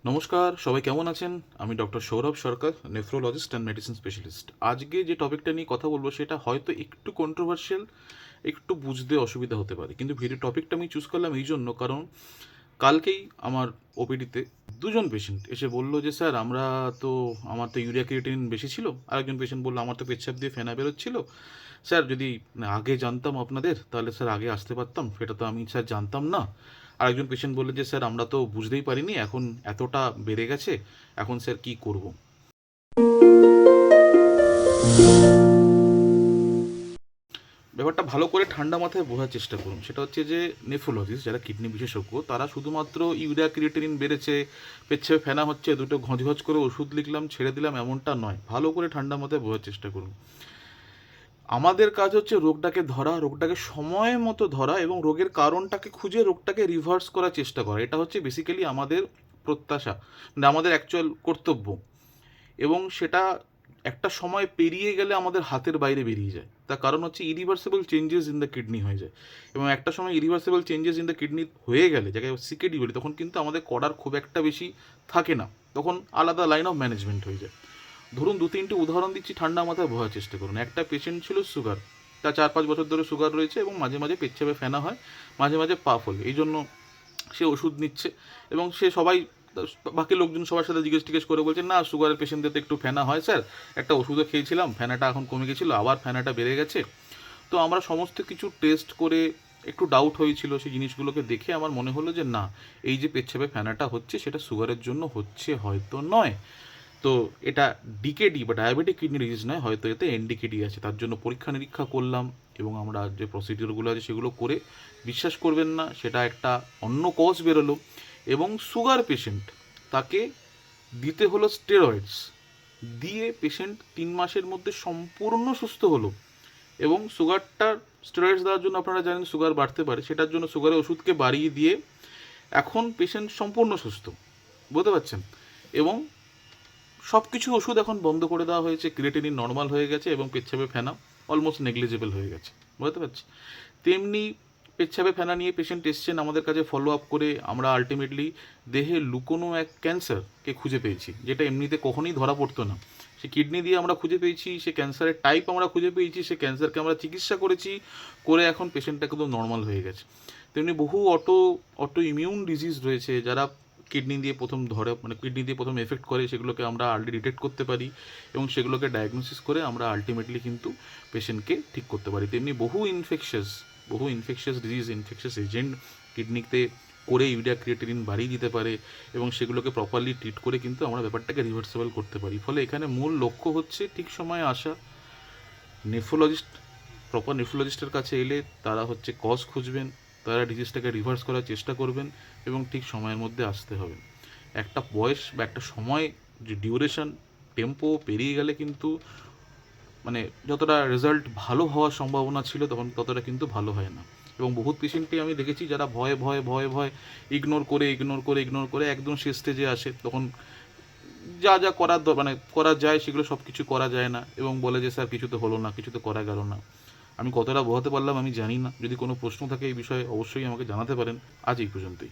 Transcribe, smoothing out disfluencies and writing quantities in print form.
নমস্কার, সবাই কেমন আছেন? আমি doctor Sourav Sarkar, nephrologist and medicine specialist. আজকে যে টপিকটা নিয়ে কথা বলবো সেটা হয়তো একটু কন্ট্রোভার্সিয়াল, একটু বুঝতে অসুবিধা হতে পারে। কিন্তু ভিডিও টপিকটা আমি চুজ করলাম এই জন্য, কারণ কালকেই আমার ওপিডিতে দুজন পেশেন্ট এসে বলল যে স্যার আমার তো ইউরিয়া ক্রিয়েটিনিন বেশি ছিল। আরেকজন পেশেন্ট বললো আমার তো পেচ্ছাপ দিয়ে ফেনা বেরোচ্ছিল। স্যার যদি আগে জানতাম আপনাদের, তাহলে স্যার আগে আসতে পারতাম, সেটা তো আমি স্যার জানতাম না। আরেকজন পেশেন্ট বললেন যে স্যার আমরা তো বুঝতেই পারিনি, এখন এতটা বেড়ে গেছে, এখন স্যার কি করব। ব্যাপারটা ভালো করে ঠান্ডা মাথায় বোঝার চেষ্টা করুন। সেটা হচ্ছে যে নেফ্রোলজিস্ট যারা কিডনি বিশেষজ্ঞ, তারা শুধুমাত্র ইউরিয়া ক্রিয়েটিনিন বেড়েছে, পেচ্ছাপে ফেনা হচ্ছে, দুটো ঘঁচ করে ওষুধ লিখলাম ছেড়ে দিলাম, এমনটা নয়। ভালো করে ঠান্ডা মাথায় বোঝার চেষ্টা করুন। আমাদের কাজ হচ্ছে রোগটাকে ধরা, রোগটাকে সময় মতো ধরা এবং রোগের কারণটাকে খুঁজে রোগটাকে রিভার্স করার চেষ্টা করা। এটা হচ্ছে বেসিক্যালি আমাদের প্রত্যাশা, মানে আমাদের অ্যাকচুয়াল কর্তব্য। এবং সেটা একটা সময় পেরিয়ে গেলে আমাদের হাতের বাইরে বেরিয়ে যায়। তার কারণ হচ্ছে irreversible changes in the kidney হয়ে যায়। এবং একটা সময় irreversible changes in the kidney হয়ে গেলে, যাকে সিকেডি বলি, তখন কিন্তু আমাদের করার খুব একটা বেশি থাকে না। তখন আলাদা লাইন অফ ম্যানেজমেন্ট হয়ে যায়। ধরুন 2-3টি উদাহরণ দিচ্ছি, ঠান্ডা মাথায় বোঝার চেষ্টা করুন। একটা পেশেন্ট ছিল সুগার, তার 4-5 বছর ধরে সুগার রয়েছে এবং মাঝে মাঝে পেচ্ছাপে ফেনা হয়, মাঝে মাঝে পা ফোলে। এই জন্য সে ওষুধ নিচ্ছে এবং সে সবাই, বাকি লোকজন সবার সাথে জিজ্ঞেস করে বলছে না, সুগারের পেশেন্টদের তো একটু ফেনা হয় স্যার, একটা ওষুধও খেয়েছিলাম, ফেনাটা এখন কমে গেছিলো, আবার ফেনাটা বেড়ে গেছে। তো আমরা সমস্ত কিছু টেস্ট করে একটু ডাউট হয়েছিল, সেই জিনিসগুলোকে দেখে আমার মনে হলো যে না, এই যে পেচ্ছাপে ফেনাটা হচ্ছে সেটা সুগারের জন্য হচ্ছে হয়তো নয়। তো এটা ডিকেডি বা ডায়াবেটিক কিডনি ডিজিজ নয়, হয়তো এতে এনডিকেডি আছে। তার জন্য পরীক্ষা নিরীক্ষা করলাম এবং আমরা যে প্রসিডিওরগুলো আছে সেগুলো করে, বিশ্বাস করবেন না, সেটা একটা অন্য কজ বেরোলো। এবং সুগার পেশেন্ট, তাকে দিতে হলো স্টেরয়েডস, দিয়ে পেশেন্ট 3 মাসের মধ্যে সম্পূর্ণ সুস্থ হলো। এবং সুগারটার স্টেরয়েডস দেওয়ার জন্য আপনারা জানেন সুগার বাড়তে পারে, সেটার জন্য সুগারের ওষুধকে বাড়িয়ে দিয়ে এখন পেশেন্ট সম্পূর্ণ সুস্থ। বুঝতে পারছেন? এবং সব কিছু ওষুধ এখন বন্ধ করে দেওয়া হয়েছে, ক্রিয়েটিনিন নর্মাল হয়ে গেছে এবং পেচ্ছাপে ফেনা অলমোস্ট নেগলিজেবল হয়ে গেছে। বুঝতে পারছি? তেমনি পেচ্ছাপে ফেনা নিয়ে পেশেন্ট এসছেন আমাদের কাছে ফলো আপ করে, আমরা আলটিমেটলি দেহে লুকোনো এক ক্যান্সারকে খুঁজে পেয়েছি, যেটা এমনিতে কখনোই ধরা পড়তো না। সে কিডনি দিয়ে আমরা খুঁজে পেয়েছি, সে ক্যান্সারের টাইপ আমরা খুঁজে পেয়েছি, সে ক্যান্সারকে আমরা চিকিৎসা করেছি, করে এখন পেশেন্টটা একদম নর্মাল হয়ে গেছে। তেমনি বহু অটো ইমিউন ডিজিজ রয়েছে, যারা কিডনি দিয়ে প্রথম ধরে, মানে কিডনি দিয়ে প্রথম এফেক্ট করে, সেগুলোকে আমরা আর্লি ডিটেক্ট করতে পারি এবং সেগুলোকে ডায়াগনোসিস করে আমরা আলটিমেটলি কিন্তু পেশেন্টকে ঠিক করতে পারি। তেমনি বহু ইনফেকশাস ডিজিজ, ইনফেকশাস এজেন্ট কিডনিতে করে ইউরিয়া ক্রিয়েটিনিন বাড়িয়ে দিতে পারে এবং সেগুলোকে প্রপারলি ট্রিট করে কিন্তু আমরা ব্যাপারটাকে রিভার্সেবল করতে পারি। ফলে এখানে মূল লক্ষ্য হচ্ছে ঠিক সময়ে আসা। নেফ্রোলজিস্ট, প্রপার নেফ্রোলজিস্টের কাছে এলে তারা হচ্ছে কজ খুঁজবেন, তারা ডিজিজটাকে রিভার্স করার চেষ্টা করবেন এবং ঠিক সময়ের মধ্যে আসতে হবে। একটা বয়স বা একটা সময়, যে ডিউরেশন, টেম্পো পেরিয়ে গেলে কিন্তু, মানে যতটা রেজাল্ট ভালো হওয়ার সম্ভাবনা ছিল তখন ততটা কিন্তু ভালো হয় না। এবং বহুত পেশেন্টই আমি দেখেছি যারা ভয়ে ইগনোর করে একদম শেষ স্টেজে আসে, তখন যা যা মানে করা যায় সেগুলো সব কিছু করা যায় না এবং বলে যে স্যার কিছু তো হলো না, কিছু তো করা গেল না। আমি কতটা বোঝাতে পারলাম আমি জানি না। যদি কোনো প্রশ্ন থাকে এই বিষয়ে অবশ্যই আমাকে জানাতে পারেন। আজ এই পর্যন্তই।